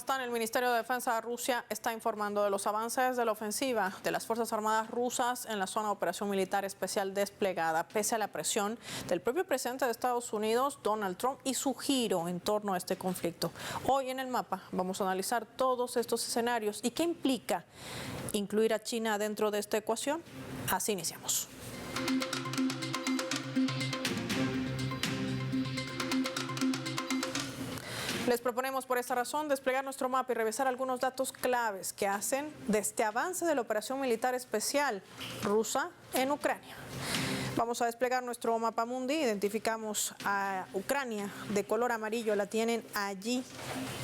están? El Ministerio de Defensa de Rusia está informando de los avances de la ofensiva de las Fuerzas Armadas rusas en la zona de operación militar especial desplegada, pese a la presión del propio presidente de Estados Unidos, Donald Trump, y su giro en torno a este conflicto. Hoy en el mapa vamos a analizar todos estos escenarios y qué implica incluir a China dentro de esta ecuación. Así iniciamos. Les proponemos por esta razón desplegar nuestro mapa y revisar algunos datos claves que hacen de este avance de la operación militar especial rusa en Ucrania. Vamos a desplegar nuestro mapa mundi, identificamos a Ucrania de color amarillo, la tienen allí.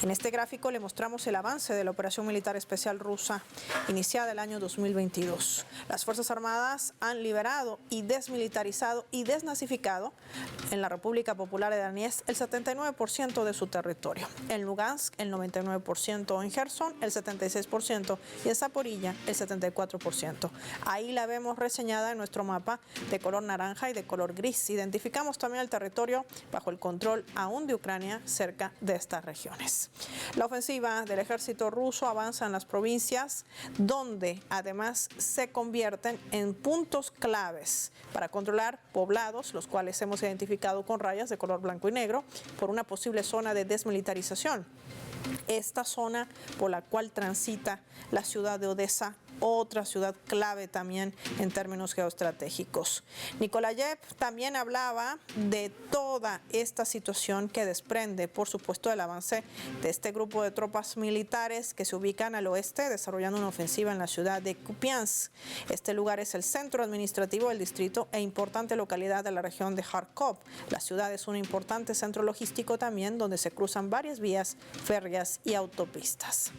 En este gráfico le mostramos el avance de la operación militar especial rusa iniciada el año 2022. Las Fuerzas Armadas han liberado y desmilitarizado y desnazificado en la República Popular de Donetsk el 79% de su territorio. En Lugansk el 99%, en Gerson el 76% y en Zaporilla el 74%. Ahí la vemos reseñada en nuestro mapa de color naranja y de color gris. Identificamos también el territorio bajo el control aún de Ucrania cerca de estas regiones. La ofensiva del ejército ruso avanza en las provincias donde además se convierten en puntos claves para controlar poblados, los cuales hemos identificado con rayas de color blanco y negro por una posible zona de desmilitarización. Esta zona por la cual transita la ciudad de Odessa, otra ciudad clave también en términos geoestratégicos. Nikolayev también hablaba de toda esta situación que desprende, por supuesto, del avance de este grupo de tropas militares que se ubican al oeste, desarrollando una ofensiva en la ciudad de Kupiansk. Este lugar es el centro administrativo del distrito e importante localidad de la región de Kharkov. La ciudad es un importante centro logístico también, donde se cruzan varias vías férreas y autopistas.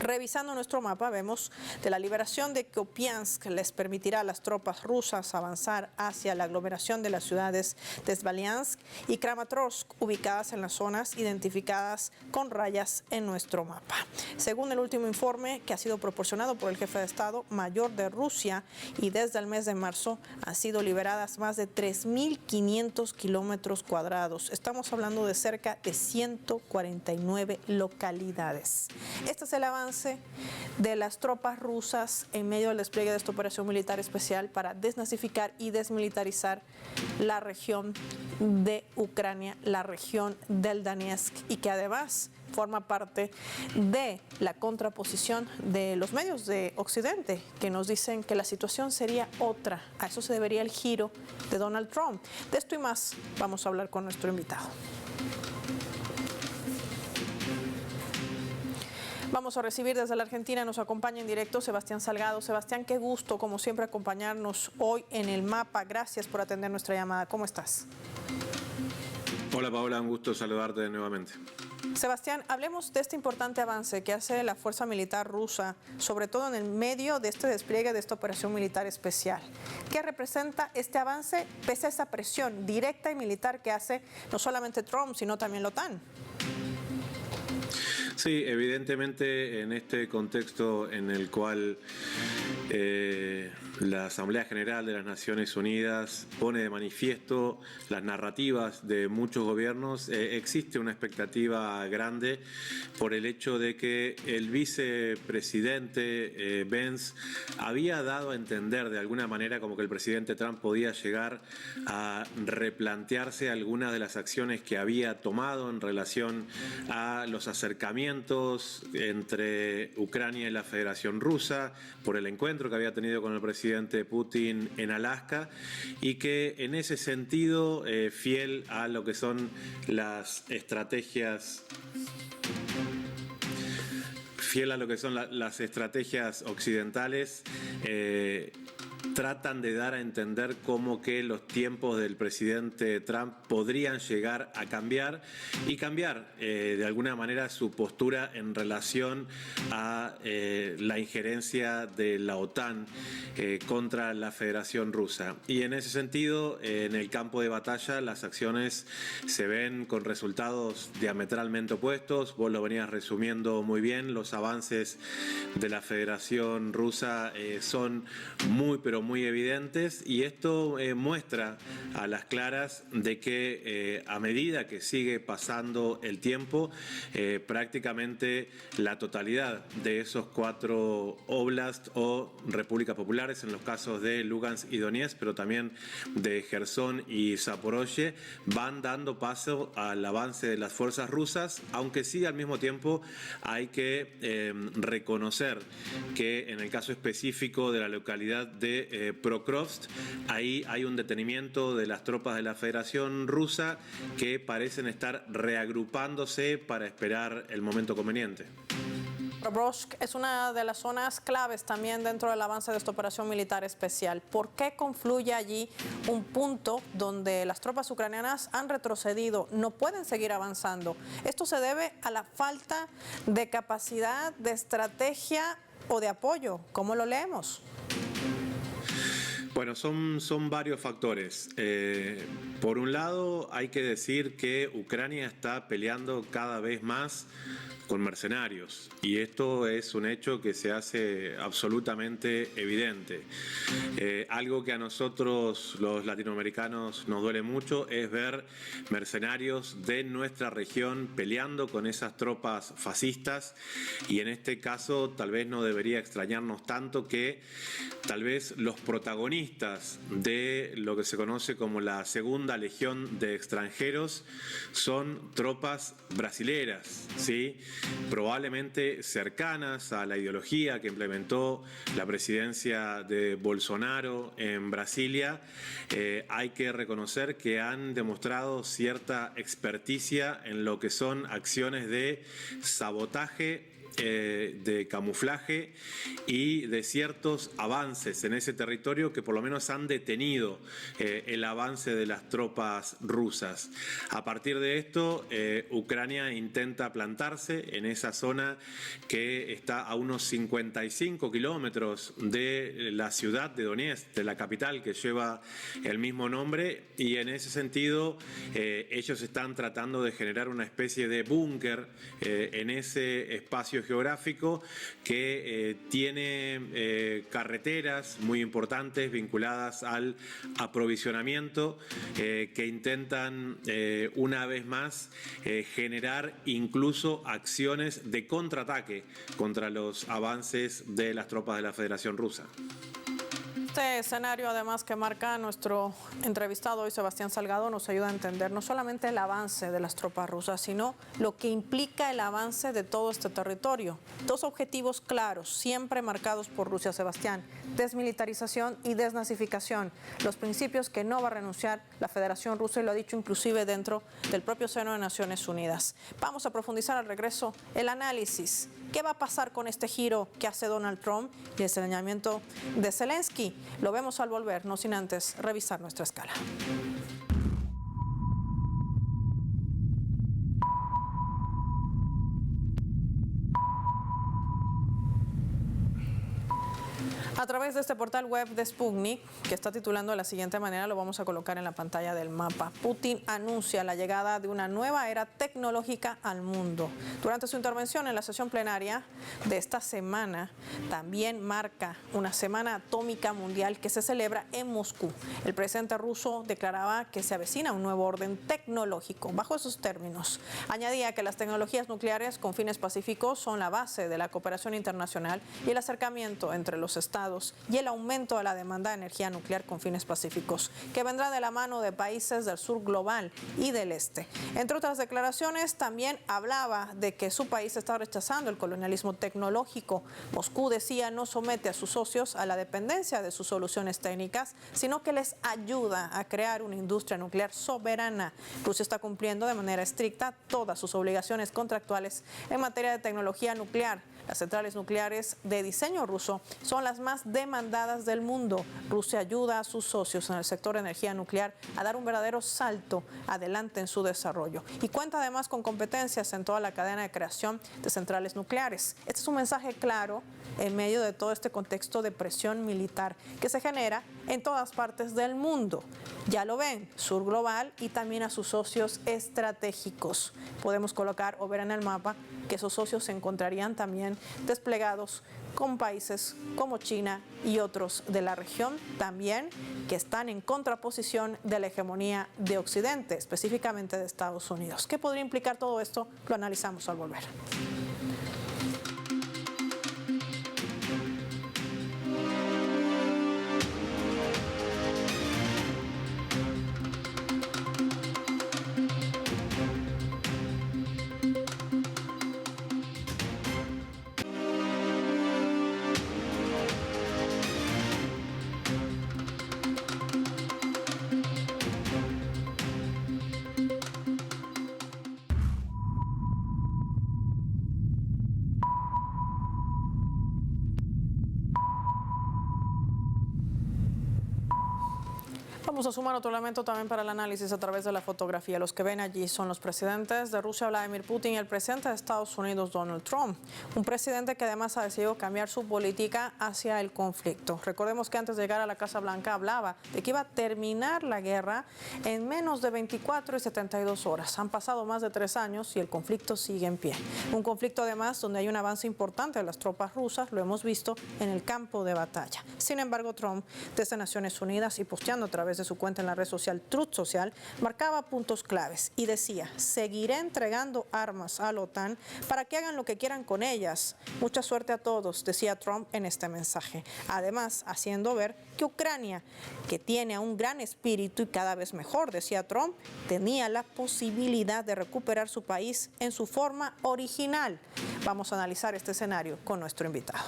Revisando nuestro mapa, vemos que la liberación de Kupiansk les permitirá a las tropas rusas avanzar hacia la aglomeración de las ciudades de Svalyansk y Kramatorsk, ubicadas en las zonas identificadas con rayas en nuestro mapa. Según el último informe que ha sido proporcionado por el jefe de Estado Mayor de Rusia, y desde el mes de marzo han sido liberadas más de 3.500 kilómetros cuadrados. Estamos hablando de cerca de 149 localidades. Este es el avance de las tropas rusas en medio del despliegue de esta operación militar especial para desnazificar y desmilitarizar la región de Ucrania, la región del Donetsk, y que además forma parte de la contraposición de los medios de Occidente que nos dicen que la situación sería otra. A eso se debería el giro de Donald Trump. De esto y más vamos a hablar con nuestro invitado. Vamos a recibir desde la Argentina, nos acompaña en directo Sebastián Salgado. Sebastián, qué gusto, como siempre, acompañarnos hoy en el mapa. Gracias por atender nuestra llamada. ¿Cómo estás? Hola Paola, un gusto saludarte nuevamente. Sebastián, hablemos de este importante avance que hace la fuerza militar rusa, sobre todo en el medio de este despliegue de esta operación militar especial. ¿Qué representa este avance pese a esa presión directa y militar que hace no solamente Trump, sino también la OTAN? Sí, evidentemente en este contexto en el cual la Asamblea General de las Naciones Unidas pone de manifiesto las narrativas de muchos gobiernos, existe una expectativa grande por el hecho de que el vicepresidente Vance había dado a entender de alguna manera como que el presidente Trump podía llegar a replantearse algunas de las acciones que había tomado en relación a los acercamientos entre Ucrania y la Federación Rusa por el encuentro que había tenido con el presidente Putin en Alaska, y que en ese sentido, fiel a lo que son las estrategias occidentales, tratan de dar a entender cómo que los tiempos del presidente Trump podrían llegar a cambiar y cambiar de alguna manera su postura en relación a la injerencia de la OTAN contra la Federación Rusa. Y en ese sentido, en el campo de batalla, las acciones se ven con resultados diametralmente opuestos. Vos lo venías resumiendo muy bien. Los avances de la Federación Rusa son muy, pero muy evidentes, y esto muestra a las claras de que a medida que sigue pasando el tiempo, prácticamente la totalidad de esos 4 oblasts o repúblicas populares, en los casos de Lugansk y Donetsk, pero también de Jersón y Zaporozhye, van dando paso al avance de las fuerzas rusas, aunque sí al mismo tiempo hay que reconocer que en el caso específico de la localidad de Pokrovsk, ahí hay un detenimiento de las tropas de la Federación Rusa que parecen estar reagrupándose para esperar el momento conveniente. Pokrovsk es una de las zonas claves también dentro del avance de esta operación militar especial. ¿Por qué confluye allí un punto donde las tropas ucranianas han retrocedido, no pueden seguir avanzando? ¿Esto se debe a la falta de capacidad, de estrategia o de apoyo? ¿Cómo lo leemos? Bueno, son varios factores. Por un lado, hay que decir que Ucrania está peleando cada vez más con mercenarios, y esto es un hecho que se hace absolutamente evidente. Algo que a nosotros los latinoamericanos nos duele mucho es ver mercenarios de nuestra región peleando con esas tropas fascistas, y en este caso tal vez no debería extrañarnos tanto que tal vez los protagonistas de lo que se conoce como la Segunda Legión de Extranjeros son tropas brasileras, ¿sí? Probablemente cercanas a la ideología que implementó la presidencia de Bolsonaro en Brasilia. Hay que reconocer que han demostrado cierta experticia en lo que son acciones de sabotaje, de camuflaje y de ciertos avances en ese territorio que por lo menos han detenido el avance de las tropas rusas. A partir de esto, Ucrania intenta plantarse en esa zona que está a unos 55 kilómetros de la ciudad de Donetsk, de la capital que lleva el mismo nombre, y en ese sentido ellos están tratando de generar una especie de búnker en ese espacio geográfico que tiene carreteras muy importantes vinculadas al aprovisionamiento que intentan una vez más generar incluso acciones de contraataque contra los avances de las tropas de la Federación Rusa. Este escenario, además, que marca nuestro entrevistado hoy, Sebastián Salgado, nos ayuda a entender no solamente el avance de las tropas rusas, sino lo que implica el avance de todo este territorio. 2 objetivos claros, siempre marcados por Rusia, Sebastián: desmilitarización y desnazificación, los principios que no va a renunciar la Federación Rusa, y lo ha dicho inclusive dentro del propio seno de Naciones Unidas. Vamos a profundizar al regreso el análisis. ¿Qué va a pasar con este giro que hace Donald Trump y el señalamiento de Zelensky? Lo vemos al volver, no sin antes revisar nuestra escala. A través de este portal web de Sputnik, que está titulando de la siguiente manera, lo vamos a colocar en la pantalla del mapa: Putin anuncia la llegada de una nueva era tecnológica al mundo. Durante su intervención en la sesión plenaria de esta semana, también marca una semana atómica mundial que se celebra en Moscú. El presidente ruso declaraba que se avecina un nuevo orden tecnológico. Bajo esos términos, añadía que las tecnologías nucleares con fines pacíficos son la base de la cooperación internacional y el acercamiento entre los estados y el aumento de la demanda de energía nuclear con fines pacíficos, que vendrá de la mano de países del sur global y del este. Entre otras declaraciones, también hablaba de que su país está rechazando el colonialismo tecnológico. Moscú, decía, no somete a sus socios a la dependencia de sus soluciones técnicas, sino que les ayuda a crear una industria nuclear soberana. Rusia está cumpliendo de manera estricta todas sus obligaciones contractuales en materia de tecnología nuclear. Las centrales nucleares de diseño ruso son las más demandadas del mundo. Rusia ayuda a sus socios en el sector de energía nuclear a dar un verdadero salto adelante en su desarrollo, y cuenta además con competencias en toda la cadena de creación de centrales nucleares. Este es un mensaje claro en medio de todo este contexto de presión militar que se genera en todas partes del mundo. Ya lo ven, sur global y también a sus socios estratégicos. Podemos colocar o ver en el mapa que esos socios se encontrarían también desplegados con países como China y otros de la región, también que están en contraposición de la hegemonía de Occidente, específicamente de Estados Unidos. ¿Qué podría implicar todo esto? Lo analizamos al volver. Vamos a sumar otro elemento también para el análisis a través de la fotografía. Los que ven allí son los presidentes de Rusia, Vladimir Putin, y el presidente de Estados Unidos, Donald Trump. Un presidente que además ha decidido cambiar su política hacia el conflicto. Recordemos que antes de llegar a la Casa Blanca hablaba de que iba a terminar la guerra en menos de 24 y 72 horas. Han pasado más de 3 años y el conflicto sigue en pie. Un conflicto además donde hay un avance importante de las tropas rusas, lo hemos visto en el campo de batalla. Sin embargo, Trump, desde Naciones Unidas y posteando a través de su cuenta en la red social Truth Social, marcaba puntos claves y decía: seguiré entregando armas a la OTAN para que hagan lo que quieran con ellas. Mucha suerte a todos, decía Trump en este mensaje. Además, haciendo ver que Ucrania, que tiene a un gran espíritu y cada vez mejor, decía Trump, tenía la posibilidad de recuperar su país en su forma original. Vamos a analizar este escenario con nuestro invitado.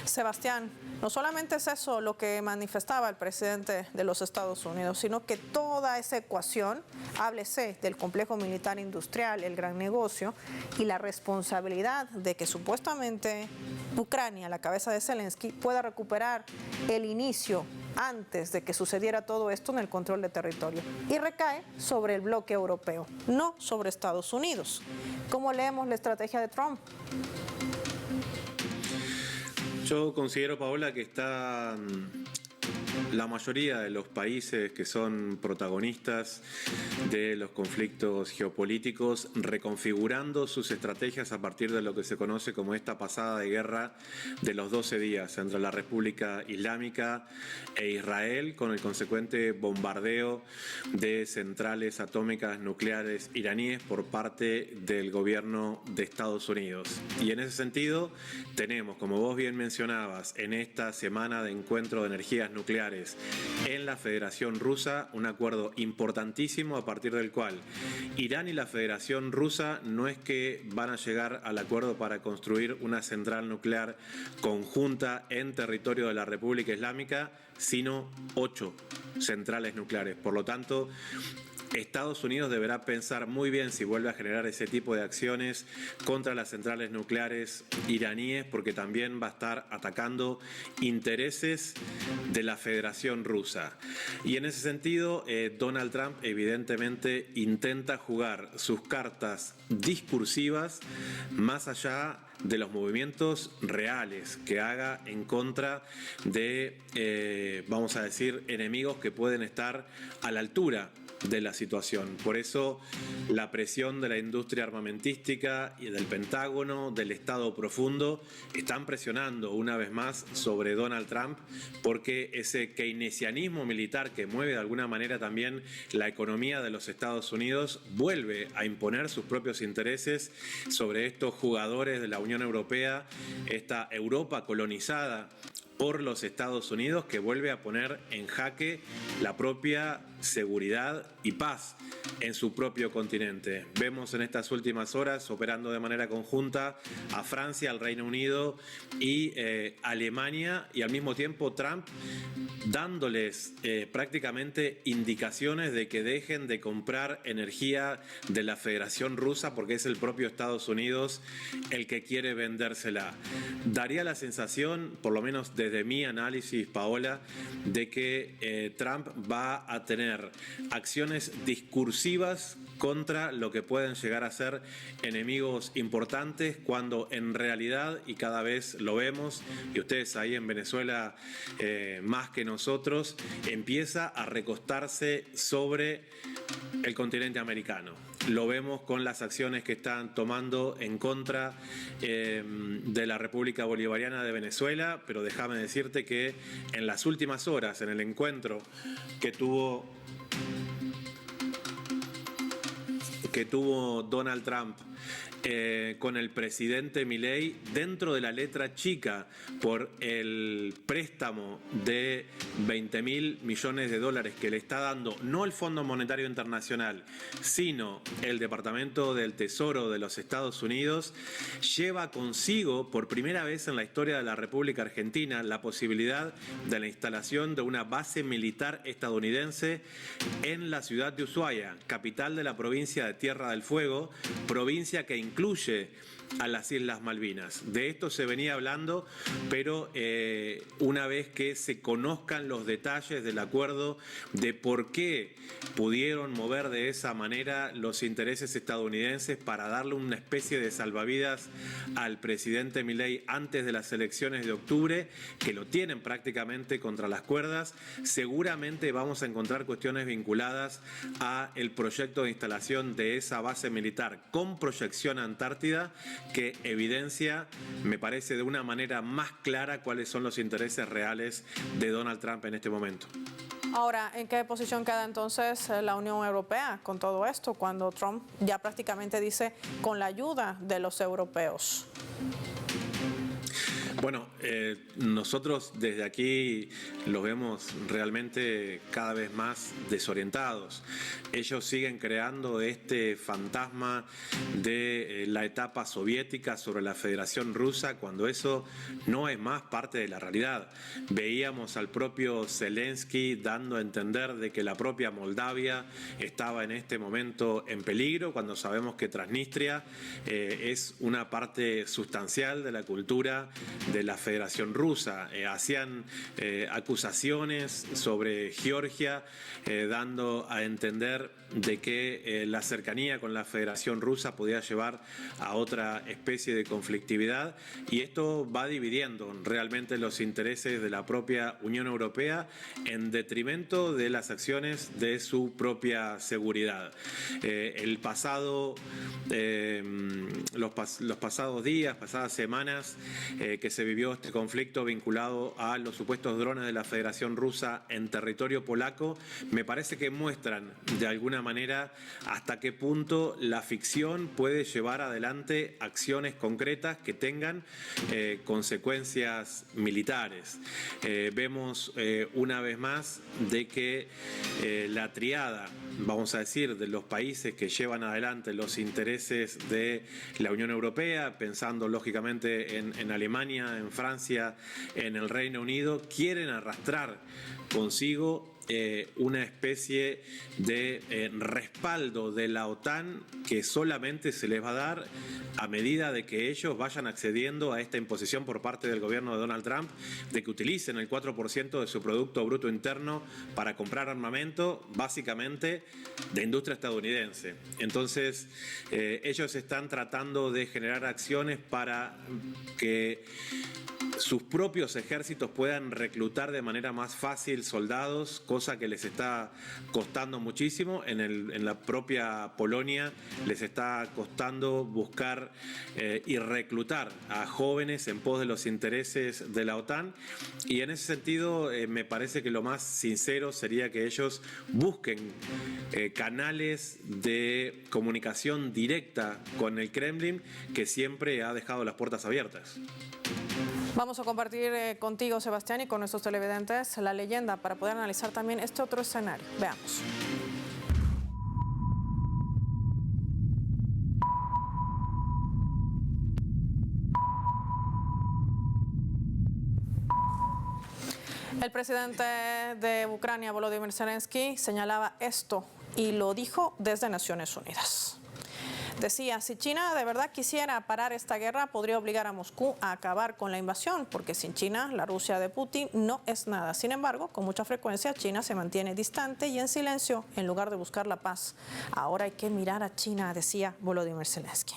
Sebastián, no solamente es eso lo que manifestaba el presidente de los Estados Unidos, sino que toda esa ecuación, háblese del complejo militar industrial, el gran negocio y la responsabilidad de que supuestamente Ucrania, a la cabeza de Zelensky, pueda recuperar el inicio antes de que sucediera todo esto en el control de territorio. Y recae sobre el bloque europeo, no sobre Estados Unidos. ¿Cómo leemos la estrategia de Trump? Yo considero, Paola, que está la mayoría de los países que son protagonistas de los conflictos geopolíticos reconfigurando sus estrategias a partir de lo que se conoce como esta pasada de guerra de los 12 días entre la República Islámica e Israel, con el consecuente bombardeo de centrales atómicas nucleares iraníes por parte del gobierno de Estados Unidos. Y en ese sentido tenemos, como vos bien mencionabas, en esta semana de encuentro de energías nucleares en la Federación Rusa, un acuerdo importantísimo a partir del cual Irán y la Federación Rusa no es que van a llegar al acuerdo para construir una central nuclear conjunta en territorio de la República Islámica, sino 8 centrales nucleares. Por lo tanto, Estados Unidos deberá pensar muy bien si vuelve a generar ese tipo de acciones contra las centrales nucleares iraníes, porque también va a estar atacando intereses de la Federación Rusa. Y en ese sentido, Donald Trump evidentemente intenta jugar sus cartas discursivas más allá de los movimientos reales que haga en contra de, vamos a decir, enemigos que pueden estar a la altura de la situación. Por eso la presión de la industria armamentística y del Pentágono, del Estado profundo, están presionando una vez más sobre Donald Trump, porque ese keynesianismo militar que mueve de alguna manera también la economía de los Estados Unidos vuelve a imponer sus propios intereses sobre estos jugadores de la Unión Europea, esta Europa colonizada por los Estados Unidos, que vuelve a poner en jaque la propia seguridad y paz en su propio continente. Vemos en estas últimas horas operando de manera conjunta a Francia, al Reino Unido y Alemania, y al mismo tiempo Trump dándoles prácticamente indicaciones de que dejen de comprar energía de la Federación Rusa, porque es el propio Estados Unidos el que quiere vendérsela. Daría la sensación, por lo menos desde mi análisis, Paola, de que Trump va a tener tener acciones discursivas contra lo que pueden llegar a ser enemigos importantes, cuando en realidad, y cada vez lo vemos, y ustedes ahí en Venezuela más que nosotros, empieza a recostarse sobre el continente americano. Lo vemos con las acciones que están tomando en contra de la República Bolivariana de Venezuela, pero déjame decirte que en las últimas horas, en el encuentro que tuvo Donald Trump con el presidente Milei, dentro de la letra chica por el préstamo de 20.000 millones de dólares que le está dando no el Fondo Monetario Internacional, sino el Departamento del Tesoro de los Estados Unidos, lleva consigo por primera vez en la historia de la República Argentina la posibilidad de la instalación de una base militar estadounidense en la ciudad de Ushuaia, capital de la provincia de Tierra del Fuego, provincia que incluye a las Islas Malvinas. De esto se venía hablando, pero una vez que se conozcan los detalles del acuerdo, de por qué pudieron mover de esa manera los intereses estadounidenses para darle una especie de salvavidas al presidente Milei antes de las elecciones de octubre, que lo tienen prácticamente contra las cuerdas, seguramente vamos a encontrar cuestiones vinculadas a el proyecto de instalación de esa base militar con proyección a Antártida, que evidencia, me parece, de una manera más clara cuáles son los intereses reales de Donald Trump en este momento. Ahora, ¿en qué posición queda entonces la Unión Europea con todo esto, cuando Trump ya prácticamente dice con la ayuda de los europeos? Bueno, nosotros desde aquí los vemos realmente cada vez más desorientados. Ellos siguen creando este fantasma de la etapa soviética sobre la Federación Rusa, cuando eso no es más parte de la realidad. Veíamos al propio Zelensky dando a entender de que la propia Moldavia estaba en este momento en peligro, cuando sabemos que Transnistria es una parte sustancial de la cultura de la Federación Rusa. Hacían acusaciones sobre Georgia, dando a entender de que la cercanía con la Federación Rusa podía llevar a otra especie de conflictividad, y esto va dividiendo realmente los intereses de la propia Unión Europea en detrimento de las acciones de su propia seguridad. Los pasados días, pasadas semanas que se vivió este conflicto vinculado a los supuestos drones de la Federación Rusa en territorio polaco, me parece que muestran de alguna manera hasta qué punto la ficción puede llevar adelante acciones concretas que tengan consecuencias militares. Vemos una vez más de que la triada, vamos a decir, de los países que llevan adelante los intereses de la Unión Europea, pensando lógicamente en Alemania, en Francia, en el Reino Unido, quieren arrastrar consigo una especie de respaldo de la OTAN que solamente se les va a dar a medida de que ellos vayan accediendo a esta imposición por parte del gobierno de Donald Trump de que utilicen el 4% de su Producto Bruto Interno para comprar armamento, básicamente de industria estadounidense. Entonces, ellos están tratando de generar acciones para que sus propios ejércitos puedan reclutar de manera más fácil soldados, cosa que les está costando muchísimo. En la propia Polonia les está costando buscar y reclutar a jóvenes en pos de los intereses de la OTAN, y en ese sentido me parece que lo más sincero sería que ellos busquen canales de comunicación directa con el Kremlin, que siempre ha dejado las puertas abiertas. Vamos a compartir contigo, Sebastián, y con nuestros televidentes la leyenda para poder analizar también este otro escenario. Veamos. El presidente de Ucrania, Volodymyr Zelensky, señalaba esto y lo dijo desde Naciones Unidas. Decía, si China de verdad quisiera parar esta guerra, podría obligar a Moscú a acabar con la invasión, porque sin China, la Rusia de Putin no es nada. Sin embargo, con mucha frecuencia, China se mantiene distante y en silencio en lugar de buscar la paz. Ahora hay que mirar a China, decía Volodymyr Zelensky.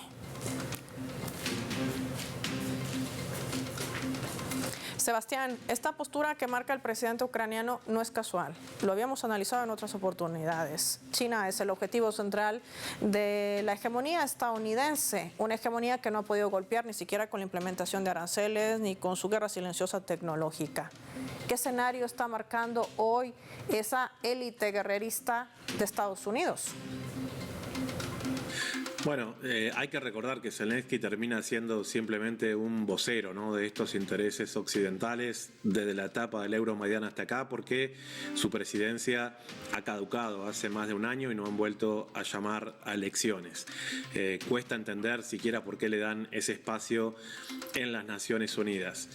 Sebastián, esta postura que marca el presidente ucraniano no es casual. Lo habíamos analizado en otras oportunidades. China es el objetivo central de la hegemonía estadounidense, una hegemonía que no ha podido golpear ni siquiera con la implementación de aranceles ni con su guerra silenciosa tecnológica. ¿Qué escenario está marcando hoy esa élite guerrerista de Estados Unidos? Bueno, hay que recordar que Zelensky termina siendo simplemente un vocero, ¿no?, de estos intereses occidentales desde la etapa del Euromaidan hasta acá, porque su presidencia ha caducado hace más de un año y no han vuelto a llamar a elecciones. Cuesta entender siquiera por qué le dan ese espacio en las Naciones Unidas.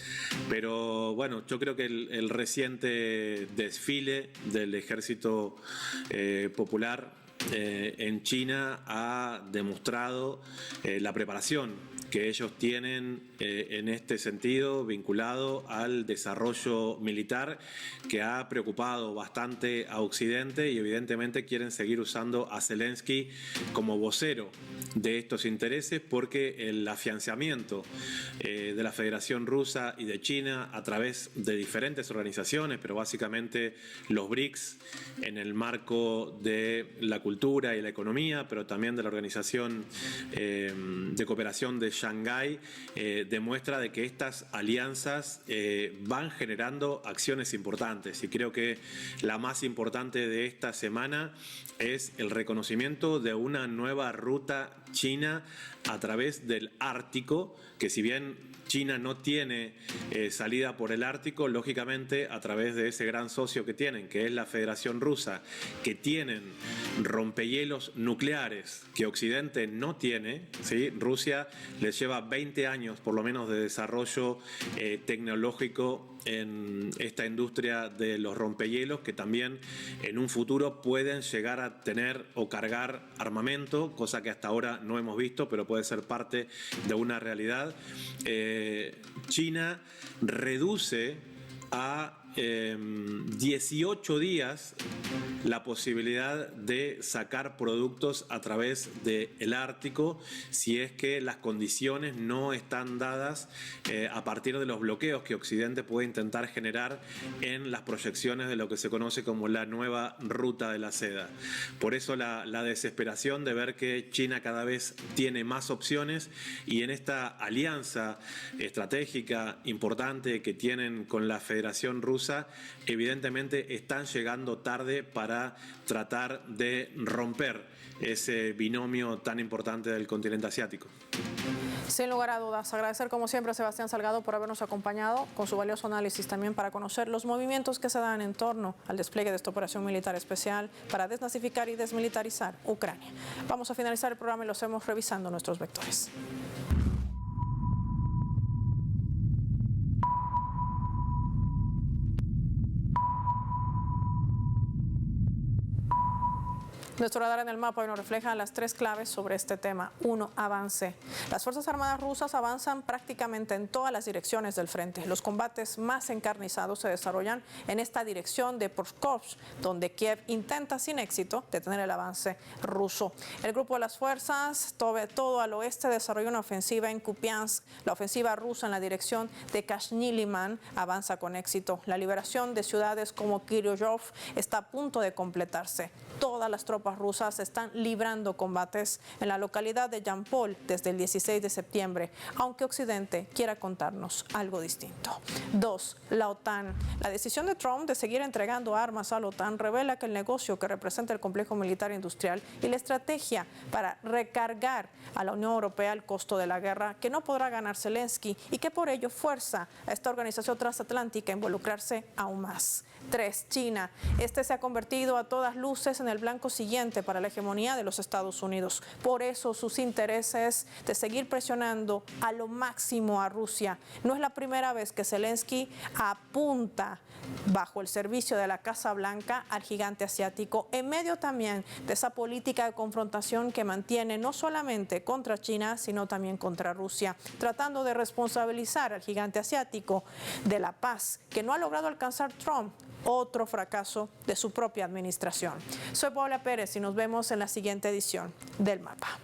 Pero bueno, yo creo que el reciente desfile del Ejército Popular en China ha demostrado la preparación que ellos tienen en este sentido vinculado al desarrollo militar, que ha preocupado bastante a Occidente, y evidentemente quieren seguir usando a Zelensky como vocero de estos intereses, porque el afianzamiento de la Federación Rusa y de China a través de diferentes organizaciones, pero básicamente los BRICS en el marco de la cultura y la economía, pero también de la Organización de Cooperación de Shanghái, demuestra de que estas alianzas van generando acciones importantes, y creo que la más importante de esta semana es el reconocimiento de una nueva ruta china a través del Ártico, que si bien China no tiene salida por el Ártico, lógicamente a través de ese gran socio que tienen, que es la Federación Rusa, que tienen rompehielos nucleares que Occidente no tiene, ¿sí? Rusia les lleva 20 años por lo menos de desarrollo tecnológico en esta industria de los rompehielos, que también en un futuro pueden llegar a tener o cargar armamento, cosa que hasta ahora no hemos visto, pero puede ser parte de una realidad. China reduce a 18 días la posibilidad de sacar productos a través del Ártico, si es que las condiciones no están dadas a partir de los bloqueos que Occidente puede intentar generar en las proyecciones de lo que se conoce como la nueva ruta de la seda. Por eso la desesperación de ver que China cada vez tiene más opciones, y en esta alianza estratégica importante que tienen con la Federación Rusa, evidentemente están llegando tarde para tratar de romper ese binomio tan importante del continente asiático. Sin lugar a dudas, agradecer como siempre a Sebastián Salgado por habernos acompañado con su valioso análisis, también para conocer los movimientos que se dan en torno al despliegue de esta operación militar especial para desnazificar y desmilitarizar Ucrania. Vamos a finalizar el programa y lo hacemos revisando nuestros vectores. Nuestro radar en el mapa hoy nos refleja las tres claves sobre este tema. 1. Avance. Las Fuerzas Armadas rusas avanzan prácticamente en todas las direcciones del frente. Los combates más encarnizados se desarrollan en esta dirección de Pokrovsk, donde Kiev intenta sin éxito detener el avance ruso. El grupo de las fuerzas, todo al oeste, desarrolla una ofensiva en Kupiansk. La ofensiva rusa en la dirección de Krasny Liman avanza con éxito. La liberación de ciudades como Kiryozov está a punto de completarse. Todas las tropas rusas están librando combates en la localidad de Yampol desde el 16 de septiembre, aunque Occidente quiera contarnos algo distinto. 2. La OTAN. La decisión de Trump de seguir entregando armas a la OTAN revela que el negocio que representa el complejo militar industrial y la estrategia para recargar a la Unión Europea el costo de la guerra, que no podrá ganar Zelensky, y que por ello fuerza a esta organización transatlántica a involucrarse aún más. 3. China. Este se ha convertido a todas luces en el blanco siguiente suficiente para la hegemonía de los Estados Unidos. Por eso sus intereses de seguir presionando a lo máximo a Rusia. No es la primera vez que Zelensky apunta bajo el servicio de la Casa Blanca al gigante asiático, en medio también de esa política de confrontación que mantiene no solamente contra China, sino también contra Rusia, tratando de responsabilizar al gigante asiático de la paz que no ha logrado alcanzar Trump, otro fracaso de su propia administración. Soy Paola Pérez y nos vemos en la siguiente edición del Mapa.